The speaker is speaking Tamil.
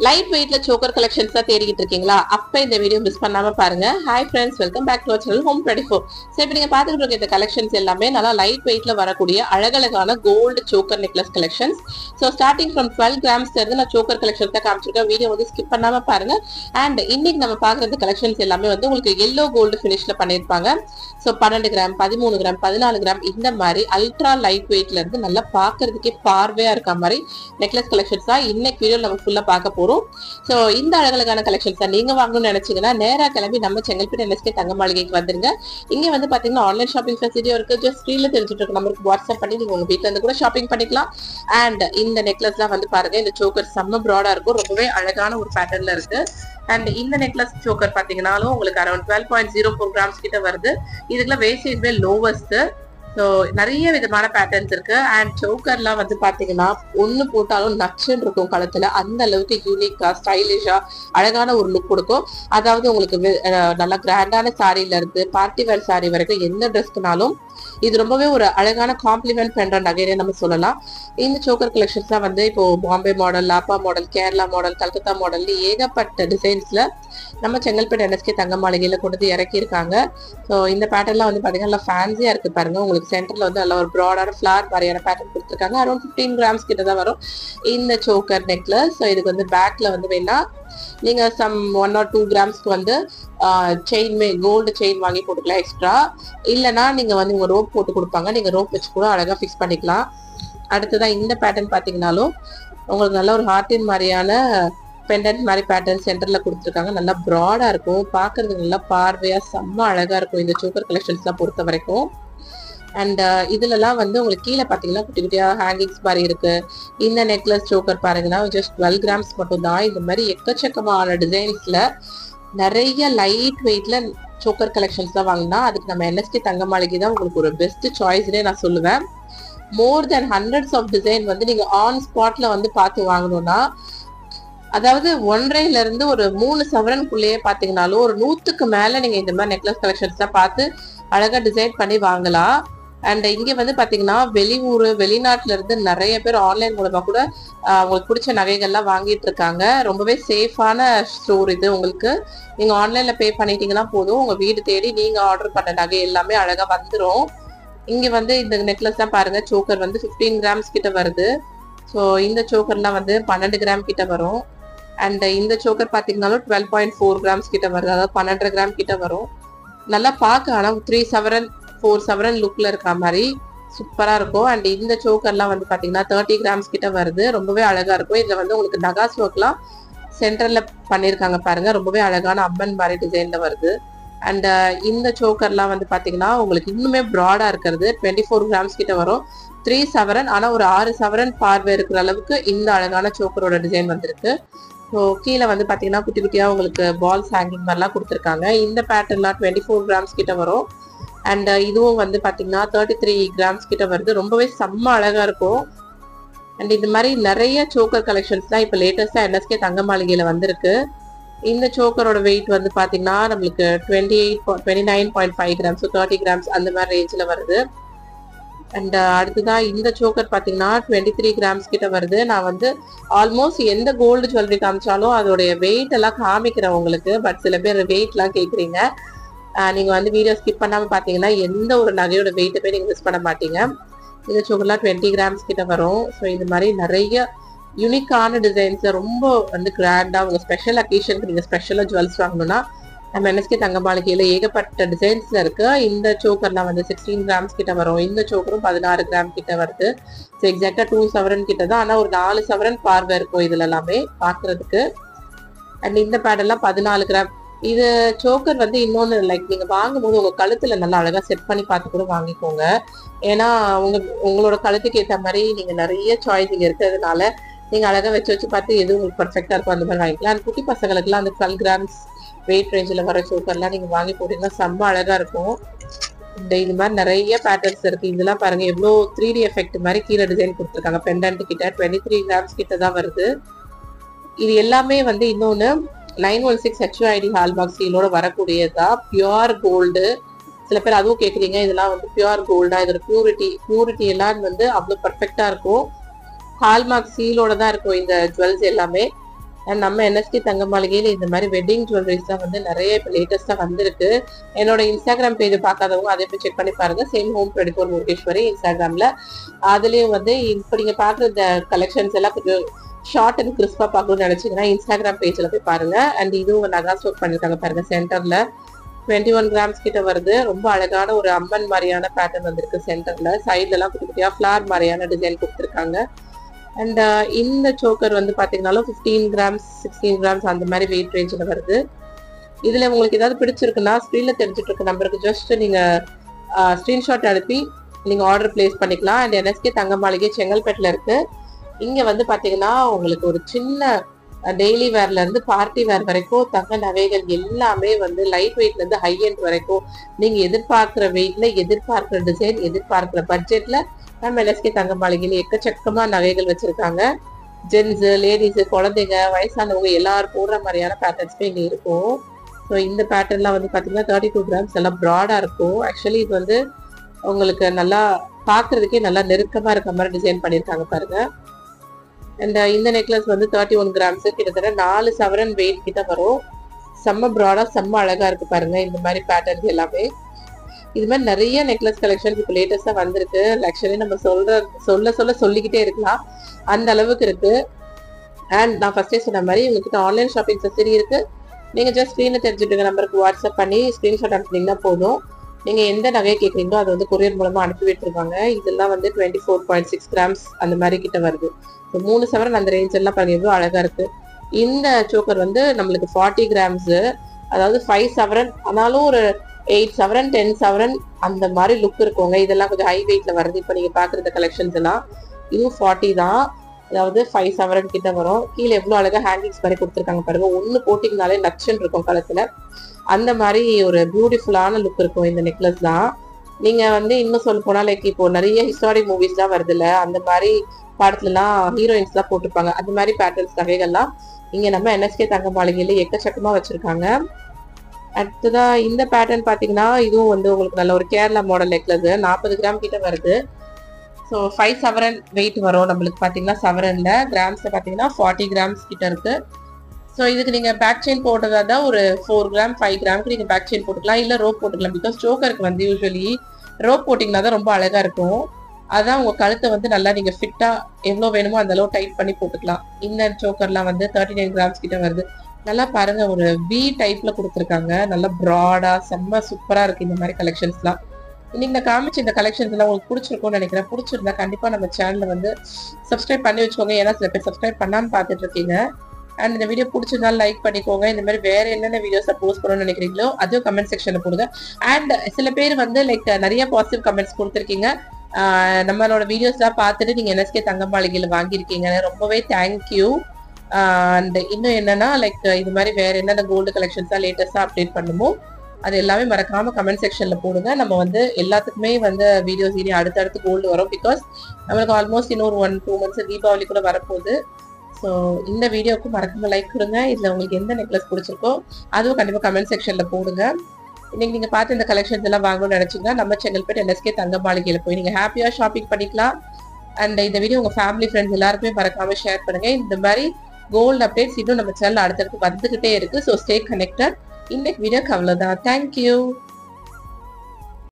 லைட் வெயிட்ல சோக்கர் கலெக்ஷன்ஸ் தான் தேடிட்டு இருக்கீங்களா? அப்ப இந்த வீடியோ மிஸ் பண்ணாம பாருங்க. Hi friends, welcome back to our channel home 24. So இப்போ நீங்க பாத்துக்கிட்டு இருக்க இந்த கலெக்ஷன்ஸ் எல்லாமே நல்லா லைட் வெயிட்ல வரக்கூடிய அழகழகான gold choker necklace collections. So starting from 12 grams இருந்து நான் சோக்கர் கலெக்ஷன் தான் காமிச்சிருக்கேன். வீடியோ வந்து ஸ்கிப் பண்ணாம பாருங்க. அண்ட் இன்னைக்கு நம்ம பாக்குற கலெக்ஷன்ஸ் எல்லாமே வந்து உங்களுக்கு எல்லோ கோல்டு ஃபினிஷ்ல பண்ணிருப்பாங்க. ஸோ 12 கிராம், 13 கிராம், 14 கிராம் இந்த மாதிரி அல்ட்ரா லைட் வெயிட்ல இருந்து நல்லா பாக்குறதுக்கே பார்வையா இருக்க மாதிரி நெக்லஸ் கலெக்ஷன்ஸ் தான் இன்னைக்கு வீடியோ நம்ம ஃபுல்லா பார்க்க போறோம். சோ இந்த அழகழகான கலெக்ஷன்ஸ் நீங்க வாங்கணும்னு நினைச்சீங்கன்னா நேரா கிளம்பி நம்ம செங்கல்பட்டு NSK தங்க மாளிகைக்கு வந்துருங்க. இங்க வந்து பாத்தீங்கன்னா ஆன்லைன் ஷாப்பிங் ஃபெசிலிட்டியும் இருக்கு. ஜஸ்ட் ஸ்கிரீன்ல தெரிஞ்சுட்டு இருக்க நம்பருக்கு வாட்ஸ்அப் பண்ணி நீங்க உங்க வீட்ல இருந்து கூட ஷாப்பிங் பண்ணிக்கலாம். அண்ட் இந்த நெக்லஸ் தான் வந்து பாருங்க, இந்த சோக்கர் செம்ம ப்ராடா இருக்கும், ரொம்பவே அழகான ஒரு பேட்டர்ன்ல இருக்கு. அண்ட் இந்த நெக்லஸ் சோக்கர் பாத்தீங்கன்னாலும் உங்களுக்கு அரௌண்ட் 12.04 கிராம்ஸ் கிட்ட வருது. இதுக்குள்ள வேஸ்டேஜ் லோவஸ்ட். ஸோ நிறைய விதமான பேட்டர்ன்ஸ் இருக்கு. அண்ட் சோக்கர்லாம் வந்து பாத்தீங்கன்னா ஒண்ணு போட்டாலும் நச்சுன்னு இருக்கும் கழுத்துல, அந்த அளவுக்கு யூனிக்கா ஸ்டைலிஷா அழகான ஒரு லுக் கொடுக்கும். அதாவது உங்களுக்கு நல்லா கிராண்டான சாரில இருந்து பார்ட்டி வேர் சாரி வரைக்கும் எந்த ட்ரெஸ்க்குனாலும் இது ரொம்பவே ஒரு அழகான காம்ப்ளிமெண்ட் பண்ற நகையே நம்ம சொல்லலாம். இந்த சோக்கர் கலெக்ஷன்ஸ் தான் வந்து இப்போ பாம்பே மாடல், லாப்பா model, Kerala model, Calcutta model ஏகப்பட்ட டிசைன்ஸ்ல நம்ம செங்கல்பட்டு NSK தங்க மாளிகையில கொண்டு இறக்கி இருக்காங்க. ஸோ இந்த பேட்டர்ன்லாம் வந்து பாத்தீங்கன்னா நல்லா ஃபேன்சியா இருக்கு பாருங்க. உங்களுக்கு சென்டர்ல வந்து நல்லா ஒரு ப்ராடான ஃபிளார் மாதிரியான பேட்டர்ன் கொடுத்துருக்காங்க. அரௌண்ட் 15 கிராம்ஸ் கிட்ட தான் வரும் இந்த சோக்கர் நெக்லஸ். ஸோ இதுக்கு வந்து பேக்ல வந்து வேணா நீங்க சம் 1 or 2 கிராம்ஸ்க்கு வந்து செயின் கோல்டு செயின் வாங்கி போட்டுக்கலாம் எக்ஸ்ட்ரா. இல்லைன்னா நீங்க வந்து உங்க ரோப் போட்டு கொடுப்பாங்க, நீங்க ரோப் வச்சு கூட அழகா ஃபிக்ஸ் பண்ணிக்கலாம். அடுத்ததான் இந்த பேட்டர்ன் பாத்தீங்கன்னாலும் உங்களுக்கு நல்ல ஒரு ஹார்டின் மாதிரியான பெண்டன்ட் மாதிரி பேட்டர்ன் சென்டர்ல கொடுத்துருக்காங்க. நல்லா ப்ராடா இருக்கும், பாக்குறதுக்கு நல்லா பார்வையா செம்ம அழகா இருக்கும் இந்த சோக்கர் கலெக்ஷன்ஸ் எல்லாம் பொறுத்த வரைக்கும். அண்ட் இதுலலாம் வந்து உங்களுக்கு கீழே பாத்தீங்கன்னா குட்டி குட்டியா ஹேங்கிங்ஸ் மாதிரி இருக்கு. இந்த நெக்லஸ் சோக்கர் பாருங்கன்னா ஜஸ்ட் 12 கிராம்ஸ் மட்டும் தான். இந்த மாதிரி எக்கச்சக்கமான டிசைன்ஸ்ல நிறைய லைட் வெயிட்ல சோக்கர் கலெக்ஷன்ஸ் தான் வாங்கினா அதுக்கு நம்ம NSK தங்க மாளிகை தான் உங்களுக்கு ஒரு பெஸ்ட் சாய்ஸ்னே நான் சொல்லுவேன். மோர் தென் ஹண்ட்ரட்ஸ் ஆஃப் டிசைன் வந்து நீங்க ஆன் ஸ்பாட்ல வந்து பார்த்து வாங்கணும்னா, அதாவது 1.5 இருந்து ஒரு 3 சவரனுக்குள்ளேயே பாத்தீங்கன்னாலும் ஒரு 100க்கு மேல நீங்க இந்த மாதிரி நெக்லஸ் கலெக்ஷன்ஸ் தான் பார்த்து அழகா டிசைன் பண்ணி வாங்கலாம். அண்ட் இங்க வந்து பாத்தீங்கன்னா வெளியூர் வெளிநாட்டுல இருந்து நிறைய பேர் ஆன்லைன் மூலமா கூட உங்களுக்கு பிடிச்ச நகைகள்லாம் வாங்கிட்டு இருக்காங்க. ரொம்பவே சேஃபான ஸ்டோர் இது. உங்களுக்கு நீங்க ஆன்லைன்ல பே பண்ணிட்டீங்கன்னா போதும், உங்க வீடு தேடி நீங்க ஆர்டர் பண்ண நகை எல்லாமே அழகா வந்துடும். இங்க வந்து இந்த நெக்லஸ் தான் பாருங்க, சோக்கர் வந்து 15 கிராம்ஸ் கிட்ட வருது. ஸோ இந்த சோக்கர்லாம் வந்து 12 கிராம் கிட்ட வரும். அண்ட் இந்த சோக்கர் பாத்தீங்கன்னாலும் 12.4 கிராம்ஸ் கிட்ட வருது, அதாவது 12 கிராம் கிட்ட வரும். நல்லா பார்க்க ஆனா 3 சவரன் 4 சவரன் லுக்ல இருக்க மாதிரி சூப்பரா இருக்கும். அண்ட் இந்த சோக்கர்லாம் வந்து பாத்தீங்கன்னா 30 கிராம்ஸ் கிட்ட வருது, ரொம்பவே அழகா இருக்கும். இதுல வந்து உங்களுக்கு நகாஸ் ஒர்க்லாம் சென்டர்ல பண்ணிருக்காங்க பாருங்க, ரொம்பவே அழகான அம்மன் மாதிரி டிசைன்ல வருது. அண்ட் இந்த சோக்கர்லாம் வந்து பாத்தீங்கன்னா உங்களுக்கு இன்னுமே ப்ராடா இருக்கிறது 24 கிராம்ஸ் கிட்ட வரும். 3 சவரன் ஆனா ஒரு 6 சவரன் பார்வை இருக்கிற அளவுக்கு இந்த அழகான சோக்கரோட டிசைன் வந்திருக்கு. ஸோ கீழே வந்து பாத்தீங்கன்னா குட்டி குட்டியா உங்களுக்கு பால்ஸ் ஹேங்கிங் மாதிரிலாம் கொடுத்துருக்காங்க. இந்த பேட்டர்ன்லாம் 24 கிராம்ஸ் கிட்ட வரும். அண்ட் இதுவும் வந்து பாத்தீங்கன்னா 33 கிராம்ஸ் கிட்ட வருது, ரொம்பவே செம்ம அழகா இருக்கும். அண்ட் இது மாதிரி நிறைய சோக்கர் கலெக்ஷன்ஸ் தான் இப்ப லேட்டஸ்டா NSK தங்க மாளிகையில வந்திருக்கு. இந்த சோக்கரோட வெயிட் வந்து பாத்தீங்கன்னா நம்மளுக்கு 29.5 கிராம்ஸ், 30 கிராம்ஸ் அந்த மாதிரி ரேஞ்சில் வருது. அண்ட் அடுத்ததான் இந்த சோக்கர் பாத்தீங்கன்னா 23 கிராம்ஸ் கிட்ட வருது. நான் வந்து ஆல்மோஸ்ட் எந்த கோல்டு ஜுவல்லரி காமிச்சாலும் அதோடைய வெயிட் எல்லாம் காமிக்கிறேன் உங்களுக்கு. பட் சில பேர் வெயிட் எல்லாம் கேக்குறீங்க, நீங்க வந்து வீடியோ ஸ்கிப் பண்ணாம பாத்தீங்கன்னா எந்த ஒரு நகையோட வெயிட்டை போய் நீங்க மிஸ் பண்ண மாட்டீங்க. இந்த சோக்கர்லாம் 20 கிராம்ஸ் கிட்ட வரும். ஸோ இது மாதிரி நிறைய யூனிக்கான டிசைன்ஸ் ரொம்ப வந்து கிராண்டா உங்க ஸ்பெஷல் அக்கேஷனுக்கு நீங்க ஸ்பெஷலா ஜுவல்ஸ் வாங்கணும்னா நம்ம NSK தங்க மாளிகையில ஏகப்பட்ட டிசைன்ஸ்ல இருக்கு. இந்த சோக்கர்லாம் வந்து 16 கிராம்ஸ் கிட்ட வரும். இந்த சோக்கரும் 16 கிராம் கிட்ட வருது. ஸோ எக்ஸாக்டா 2 சவரன் கிட்ட தான், ஆனா ஒரு 4 சவரன் பார்வை இருக்கும் இதுல எல்லாமே பாக்குறதுக்கு. அண்ட் இந்த பேடெல்லாம் 14 கிராம். இது சோக்கர் வந்து இன்னொன்னு லைக் நீங்க வாங்கும்போது உங்க கழுத்துல நல்லா அழகா செட் பண்ணி பார்த்து கூட வாங்கிக்கோங்க. ஏன்னா உங்களோட கழுத்துக்கு ஏற்ற மாதிரி நீங்க நிறைய சாய்ஸ் இங்க இருக்கிறதுனால நீங்க அழகா வச்சு பார்த்து எது உங்களுக்கு பர்ஃபெக்டா இருக்கும் அந்த மாதிரி வாங்கிக்கலாம். அண்ட் குட்டி பசங்களுக்குலாம் அந்த 12 கிராம்ஸ் வெயிட் ரேஞ்சில் வர சோக்கர்லாம் நீங்க வாங்கி போட்டீங்கன்னா செம்ம அழகா இருக்கும். இது மாதிரி நிறைய பேட்டர்ன்ஸ் இருக்கு. இதெல்லாம் பாருங்க எவ்வளோ 3D எஃபெக்ட் மாதிரி கீழே டிசைன் கொடுத்துருக்காங்க. பெண்டன்ட் கிட்ட 23 கிராம்ஸ் கிட்ட தான் வருது. இது எல்லாமே வந்து இன்னொன்னு 916 HUID ஹால்மார்க் சீலோட வரக்கூடியதா பியூர் கோல்டு. சில பேர் அதுவும் கேக்குறீங்க, இதெல்லாம் வந்து பியூர் கோல்டா, இதோட பியூரிட்டி எல்லாம் வந்து அவ்வளவு பர்ஃபெக்டா இருக்கும். ஹால்மார்க் சீலோட தான் இருக்கும் இந்த ஜுவல்ஸ் எல்லாமே. அண்ட் நம்ம என்எஸ்கே தங்க மாளிகையில் இந்த மாதிரி வெட்டிங் ஜுவல்லரிஸ் தான் வந்து நிறைய இப்போ லேட்டஸ்ட்டாக வந்திருக்கு. என்னோட இன்ஸ்டாகிராம் பேஜ் பார்க்காதவங்க அதை போய் செக் பண்ணி பாருங்க. சேம் ஹோம் 24 முருகேஸ்வரி இன்ஸ்டாகிராமில். அதுலேயும் வந்து இப்போ நீங்கள் பார்க்குற இந்த கலெக்ஷன்ஸ் எல்லாம் கொஞ்சம் ஷார்ட் அண்ட் கிறிஸ்பாக பார்க்கணும்னு நினச்சிங்கன்னா இன்ஸ்டாகிராம் பேஜில் போய் பாருங்க. அண்ட் இதுவும் நகா ஸ்டோர் பண்ணியிருக்காங்க பாருங்க. சென்டரில் 21 கிராம்ஸ் கிட்ட வருது. ரொம்ப அழகான ஒரு அம்மன் மாதிரியான பேட்டர்ன் வந்திருக்கு. சென்டர்ல சைட்ல எல்லாம் குட்டி குட்டியா ஃபிளார் மாதிரியான டிசைன் கொடுத்துருக்காங்க. அண்ட் இந்த சோக்கர் வந்து பாத்தீங்கன்னாலும் 15 கிராம்ஸ் 16 கிராம்ஸ் அந்த மாதிரி வெயிட் ரேஞ்சில் வருது. இதுல உங்களுக்கு ஏதாவது பிடிச்சிருக்குன்னா ஸ்க்ரீன்ல தெரிஞ்சுட்டு இருக்க நம்பருக்கு ஜஸ்ட் நீங்க ஸ்கிரீன்ஷாட் அனுப்பி நீங்க ஆர்டர் பிளேஸ் பண்ணிக்கலாம். அண்ட் என்எஸ்கே தங்க மாளிகை செங்கல்பேட்டில் இருக்கு. இங்க வந்து பாத்தீங்கன்னா உங்களுக்கு ஒரு சின்ன டெய்லி வேர்ல இருந்து பார்ட்டி வேர் வரைக்கும் தங்க நகைகள் எல்லாமே வந்து லைட் வெயிட்ல இருந்து ஹை எண்ட் வரைக்கும் நீங்க எதிர்பார்க்கிற வெயிட்ல, எதிர்பார்க்கிற டிசைன், எதிர்பார்க்கிற பட்ஜெட்ல நம்ம என்எஸ்கே தங்க மாளிகையில எக்கச்சக்கமா நகைகள் வச்சிருக்காங்க. ஜென்ஸ், லேடிஸ், குழந்தைங்க, வயசானவங்க எல்லாரும் போடுற மாதிரியான பேட்டர்ன்ஸ்மே இங்க இருக்கும். ஸோ இந்த பேட்டர்ன்லாம் வந்து பாத்தீங்கன்னா 32 கிராம்ஸ் எல்லாம் ப்ராடா இருக்கும். ஆக்சுவலி இது வந்து உங்களுக்கு நல்லா பாக்குறதுக்கே நல்லா நெருக்கமா இருக்க மாதிரி டிசைன் பண்ணியிருக்காங்க பாருங்க. அண்ட் இந்த நெக்லஸ் வந்து 31 கிராம்ஸ் கிட்டத்தட்ட 4 சவரன் வெயிட் கிட்ட வரும். செம்ம ப்ராடா செம்ம அழகா இருக்கு பாருங்க. இந்த மாதிரி பேட்டர்ன்ஸ் எல்லாமே இது மாதிரி நிறைய நெக்லஸ் கலெக்ஷன்ஸ் இப்போ லேட்டஸ்டா வந்திருக்கு. ஆக்சுவலி நம்ம சொல்லிக்கிட்டே இருக்கலாம், அந்த அளவுக்கு இருக்கு. அண்ட் நான் ஃபர்ஸ்டே சொன்ன மாதிரி உங்ககிட்ட ஆன்லைன் ஷாப்பிங் ஃபெசிலிட்டி இருக்கு. நீங்க ஜஸ்ட் ஸ்க்ரீன்ல தெரிஞ்சுட்டு நம்பருக்கு வாட்ஸ்அப் பண்ணி ஸ்கிரீன்ஷாட் அனுப்புனீங்கன்னா போதும். நீங்க எந்த நகையை கேட்குறீங்களோ அது வந்து கொரியர் மூலமா அனுப்பி விட்டுருவாங்க. இதெல்லாம் வந்து 24.6 கிராம்ஸ் அந்த மாதிரி கிட்ட வருது. ஸோ 3 சவரன் அந்த ரேஞ்ச் எல்லாம் பாருங்க எவ்வளோ அழகா இருக்கு. இந்த சோக்கர் வந்து நம்மளுக்கு 40 கிராம்ஸ், அதாவது 5 சவரன் ஆனாலும் ஒரு 8 சவரன் 10 சவரன் அந்த மாதிரி லுக் இருக்குங்க. இதெல்லாம் கொஞ்சம் ஹை வெயிட்ல வருது. இப்போ நீங்க பாக்குற கலெக்ஷன்ஸ் எல்லாம் இதுவும் 40 தான், அதாவது 5 சவரன் கிட்ட வரும். கீழே எவ்வளவு அழகா ஹேங்கிங்ஸ் மாதிரி கொடுத்துருக்காங்க பாருங்க. ஒண்ணு போட்டிங்கனாலே நச்சுன்னு இருக்கும் கலத்துல. அந்த மாதிரி ஒரு பியூட்டிஃபுல்லான லுக் இருக்கும் இந்த நெக்லஸ் தான். நீங்க வந்து இன்னும் சொல்ல போனா லைக் இப்போ நிறைய ஹிஸ்டாரிக் மூவிஸ் தான் வருது இல்ல, அந்த மாதிரி படத்துல எல்லாம் ஹீரோயின்ஸ் தான் போட்டிருப்பாங்க. அந்த மாதிரி பேட்டர்ன்ஸ் நகைகள்லாம் இங்க நம்ம என்எஸ்கே தங்க மாளிகையில எக்கச்சக்கமா வச்சிருக்காங்க. அடுத்ததா இந்த பேட்டர்ன் பாத்தீங்கன்னா இதுவும் வந்து உங்களுக்கு நல்ல ஒரு கேரளா மாடல் நெக்லஸ் 40 கிராம் கிட்ட வருது. ஸோ 5 சவரன் வெயிட் வரும் நம்மளுக்கு பாத்தீங்கன்னா. சவரன்ல கிராம்ஸ்ல பாத்தீங்கன்னா 40 கிராம்ஸ் கிட்ட இருக்கு. ஸோ இதுக்கு நீங்க பேக் செயின் போட்டதா தான் ஒரு 4 கிராம் 5 கிராமுக்கு நீங்க பேக் செயின் போட்டுக்கலாம், இல்ல ரோப் போட்டுக்கலாம். பிகாஸ் சோக்கருக்கு வந்து யூஸ்வலி ரோப் போட்டிங்கன்னா தான் ரொம்ப அழகா இருக்கும். அதான் உங்க கழுத்தை வந்து நல்லா நீங்க ஃபிட்டா எவ்வளவு வேணுமோ அந்த அளவு டைட் பண்ணி போட்டுக்கலாம். இந்த சோக்கர்லாம் வந்து 39 கிராம்ஸ் கிட்ட வருது. நல்லா பாருங்க, ஒரு வி டைப்ல கொடுத்துருக்காங்க. நல்லா ப்ராடா செம்ம சூப்பரா இருக்கு இந்த மாதிரி கலெக்ஷன்ஸ்லாம். இன்னைக்கு நான் காமிச்ச இந்த கலெக்ஷன்ஸ் எல்லாம் உங்களுக்கு பிடிச்சிருக்கும்னு நினைக்கிறேன். பிடிச்சிருந்தா கண்டிப்பா நம்ம சேனலை வந்து சப்ஸ்கிரைப் பண்ணி வச்சுக்கோங்க. ஏன்னா சில பேர் சப்ஸ்கிரைப் பண்ணான்னு பார்த்துட்டு இருக்கீங்க. அண்ட் இந்த வீடியோ பிடிச்சிருந்தாலும் லைக் பண்ணிக்கோங்க. இந்த மாதிரி வேற என்னென்ன வீடியோஸ் போஸ்ட் பண்ணணும்னு நினைக்கிறீங்களோ அதுவும் கமெண்ட் செக்ஷன்ல போடுங்க. அண்ட் சில பேர் வந்து லைக் நிறைய பாசிட்டிவ் கமெண்ட்ஸ் கொடுத்துருக்கீங்க. நம்மளோட வீடியோஸ் எல்லாம் பார்த்துட்டு நீங்க என்எஸ்கே தங்க மாளிகையில வாங்கியிருக்கீங்க, ரொம்பவே தேங்க்யூ. அண்ட் இன்னும் என்னன்னா லைக் இது மாதிரி வேற என்னென்ன கோல்டு கலெக்ஷன்ஸா லேட்டஸ்டா அப்டேட் பண்ணுமோ அது எல்லாமே மறக்காம கமெண்ட் செக்ஷன்ல போடுங்க. நம்ம வந்து எல்லாத்துக்குமே வந்து வீடியோஸ் இனி அடுத்தடுத்து கோல்டு வரும். பிகாஸ் நம்மளுக்கு ஆல்மோஸ்ட் இன்னொரு 1-2 மந்த்ஸ் தீபாவளி கூட வரப்போகுது. ஸோ இந்த வீடியோக்கு மறக்காம லைக் கொடுங்க. இதுல உங்களுக்கு எந்த நெக்லஸ் பிடிச்சிருக்கோ அதுவும் கண்டிப்பா கமெண்ட் செக்ஷன்ல போடுங்க. இன்னைக்கு நீங்க பார்த்து இந்த கலெக்ஷன்ஸ் எல்லாம் வாங்கணும்னு நினைச்சீங்கன்னா நம்ம செங்கல்பேட் என்எஸ்கே தங்க மாளிகையில போய் நீங்க ஹாப்பியா ஷாப்பிங் பண்ணிக்கலாம். அண்ட் இந்த வீடியோ உங்க ஃபேமிலி ஃப்ரெண்ட்ஸ் எல்லாருக்குமே மறக்காம ஷேர் பண்ணுங்க. இந்த மாதிரி கோல்டு அப்டேட்ஸ் இன்னும் நம்ம சேனல் அடுத்தடுத்து வந்துகிட்டே இருக்கு. So stay connected. இன்னைக்கு வீடியோக்கு அவ்வளவுதான். தேங்க்யூ.